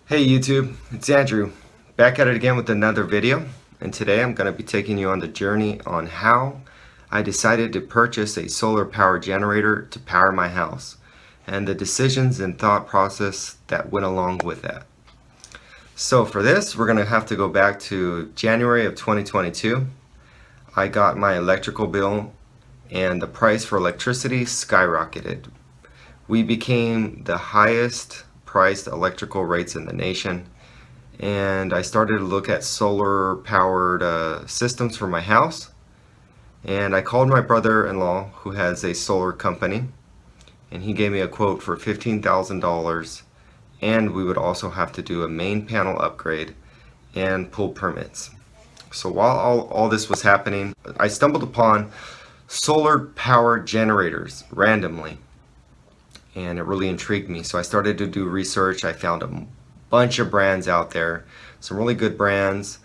Hey YouTube, it's Andrew, back at it again with another video, and today I'm going to be taking you on the journey on how I decided to purchase a solar power generator to power my house, and the decisions and thought process that went along with that. So for this, we're going to have to go back to January of 2022. I got my electrical bill and the price for electricity skyrocketed. We became the highest priced electrical rates in the nation, and I started to look at solar powered systems for my house, and I called my brother-in-law who has a solar company, and he gave me a quote for $15,000, and we would also have to do a main panel upgrade and pull permits. So while all this was happening, I stumbled upon solar power generators randomly, and it really intrigued me. So I started to do research. I found a bunch of brands out there, some really good brands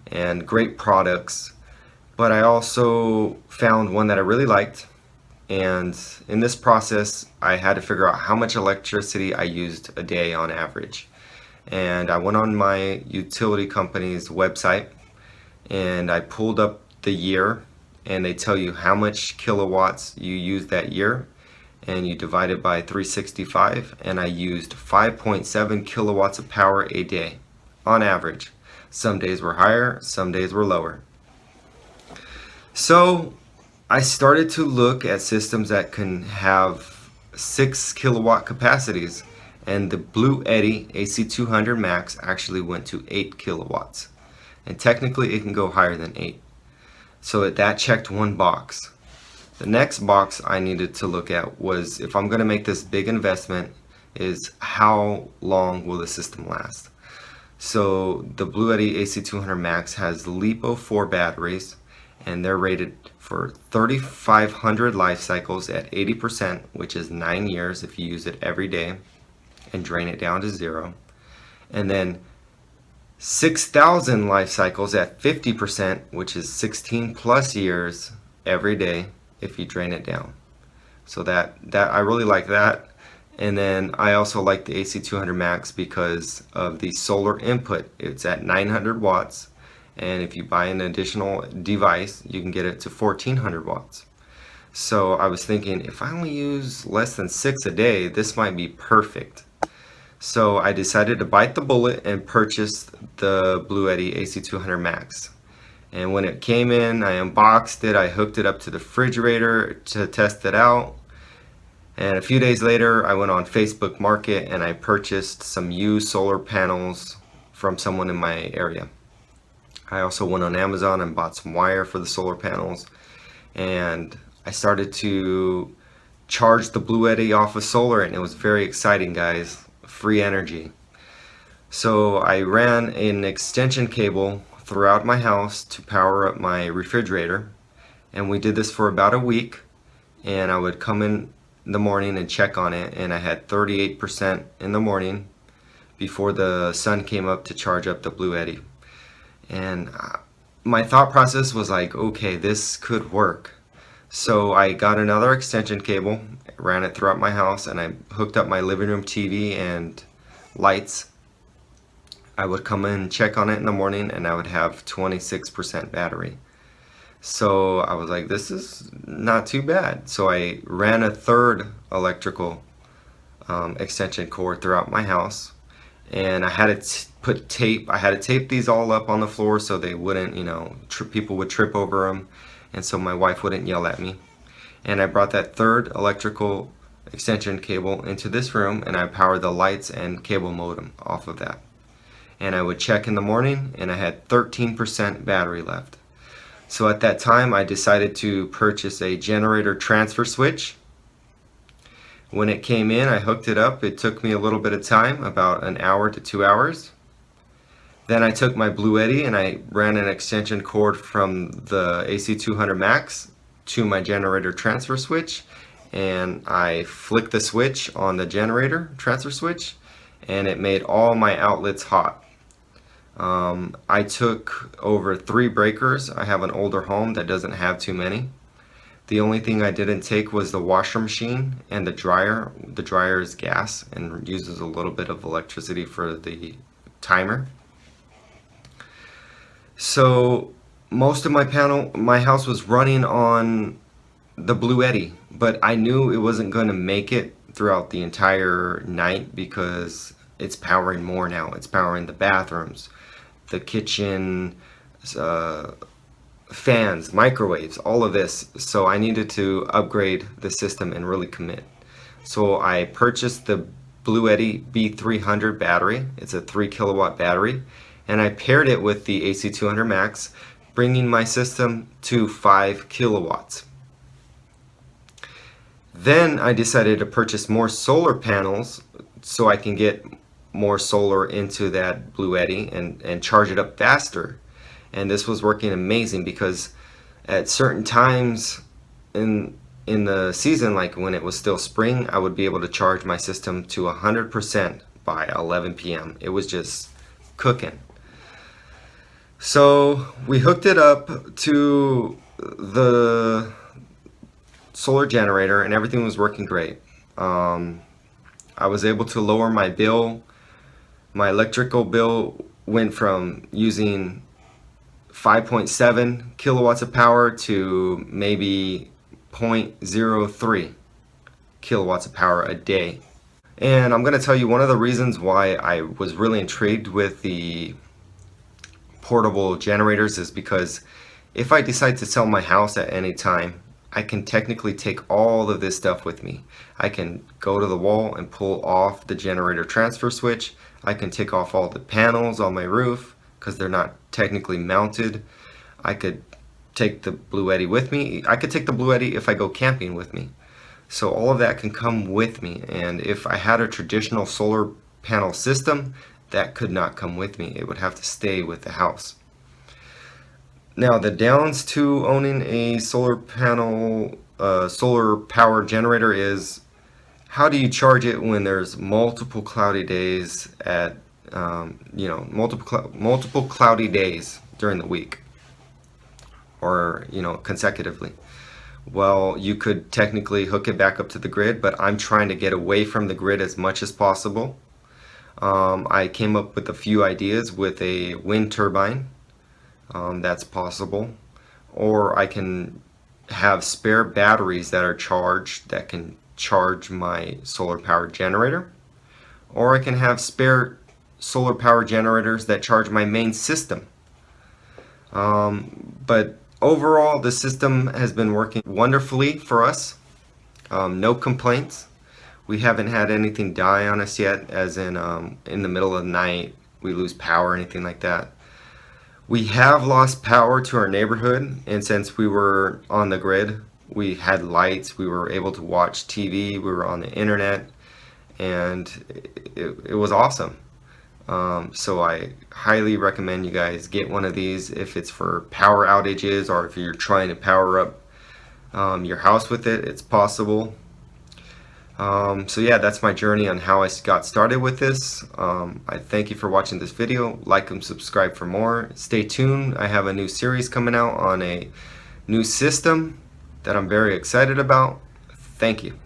and great products, but I also found one that I really liked, and in this process I had to figure out how much electricity I used a day on average. And I went on my utility company's website and I pulled up the year, and they tell you how much kilowatts you used that year, and you divide it by 365, and I used 5.7 kilowatts of power a day on average. Some days were higher, some days were lower. So I started to look at systems that can have 6 kilowatt capacities, and the Bluetti Ac200Max actually went to 8 kilowatts, and technically it can go higher than 8. So that checked one box. The next box I needed to look at was, if I'm going to make this big investment, is how long will the system last. So the Bluetti Ac200Max has LiPo 4 batteries, and they're rated for 3,500 life cycles at 80%, which is 9 years if you use it every day and drain it down to 0. And then 6,000 life cycles at 50%, which is 16 plus years every day if you drain it down. So that I really like that. And then I also like the Ac200Max because of the solar input. It's at 900 watts, and if you buy an additional device you can get it to 1400 watts. So I was thinking, if I only use less than 6 a day, this might be perfect. So I decided to bite the bullet and purchase the Bluetti Ac200Max. And when it came in, I unboxed it, I hooked it up to the refrigerator to test it out. And a few days later, I went on Facebook Market and I purchased some used solar panels from someone in my area. I also went on Amazon and bought some wire for the solar panels. And I started to charge the Bluetti off of solar, and it was very exciting, guys. Free energy. So I ran an extension cable throughout my house to power up my refrigerator, and we did this for about a week, and I would come in the morning and check on it, and I had 38% in the morning before the sun came up to charge up the Bluetti. And my thought process was like, okay, this could work. So I got another extension cable, ran it throughout my house, and I hooked up my living room TV and lights. I would come in and check on it in the morning, and I would have 26% battery. So I was like, this is not too bad. So I ran a third electrical extension cord throughout my house, and I had to put tape. I had to tape these all up on the floor so they wouldn't, people would trip over them, and so my wife wouldn't yell at me. And I brought that third electrical extension cable into this room, and I powered the lights and cable modem off of that. And I would check in the morning, and I had 13% battery left. So at that time I decided to purchase a generator transfer switch. When it came in, I hooked it up. It took me a little bit of time, about an hour to 2 hours. Then I took my Bluetti and I ran an extension cord from the Ac200Max to my generator transfer switch, and I flicked the switch on the generator transfer switch, and it made all my outlets hot. I took over 3 breakers. I have an older home that doesn't have too many. The only thing I didn't take was the washer machine and the dryer. The dryer is gas and uses a little bit of electricity for the timer. So most of my house was running on the Bluetti, but I knew it wasn't going to make it throughout the entire night because it's powering more now. It's powering the bathrooms, the kitchen, fans, microwaves, all of this. So I needed to upgrade the system and really commit. So I purchased the Bluetti B300 battery. It's a 3 kilowatt battery, and I paired it with the Ac200Max, bringing my system to 5 kilowatts. Then I decided to purchase more solar panels so I can get more solar into that Bluetti and charge it up faster. And this was working amazing because at certain times in the season, like when it was still spring, I would be able to charge my system to 100% by 11 p.m. It was just cooking. So we hooked it up to the solar generator and everything was working great. I was able to lower my bill. My electrical bill went from using 5.7 kilowatts of power to maybe 0.03 kilowatts of power a day. And I'm going to tell you one of the reasons why I was really intrigued with the portable generators is because if I decide to sell my house at any time, I can technically take all of this stuff with me. I can go to the wall and pull off the generator transfer switch. I can take off all the panels on my roof because they're not technically mounted. I could take the Bluetti with me. I could take the Bluetti if I go camping with me. So all of that can come with me, and if I had a traditional solar panel system, that could not come with me. It would have to stay with the house. Now the downs to owning a solar panel, solar power generator is, how do you charge it when there's multiple cloudy days at multiple cloudy days during the week, or consecutively? Well, you could technically hook it back up to the grid, but I'm trying to get away from the grid as much as possible. I came up with a few ideas with a wind turbine. That's possible, or I can have spare batteries that are charged that can charge my solar power generator, or I can have spare solar power generators that charge my main system. But overall, the system has been working wonderfully for us. No complaints. We haven't had anything die on us yet, as in the middle of the night we lose power or anything like that. We have lost power to our neighborhood, and since we were on the grid, we had lights, we were able to watch TV, we were on the internet, and it was awesome. So I highly recommend you guys get one of these if it's for power outages, or if you're trying to power up your house with it. It's possible. So yeah, that's my journey on how I got started with this. I thank you for watching this video. Like and subscribe for more. Stay tuned. I have a new series coming out on a new system that I'm very excited about. Thank you.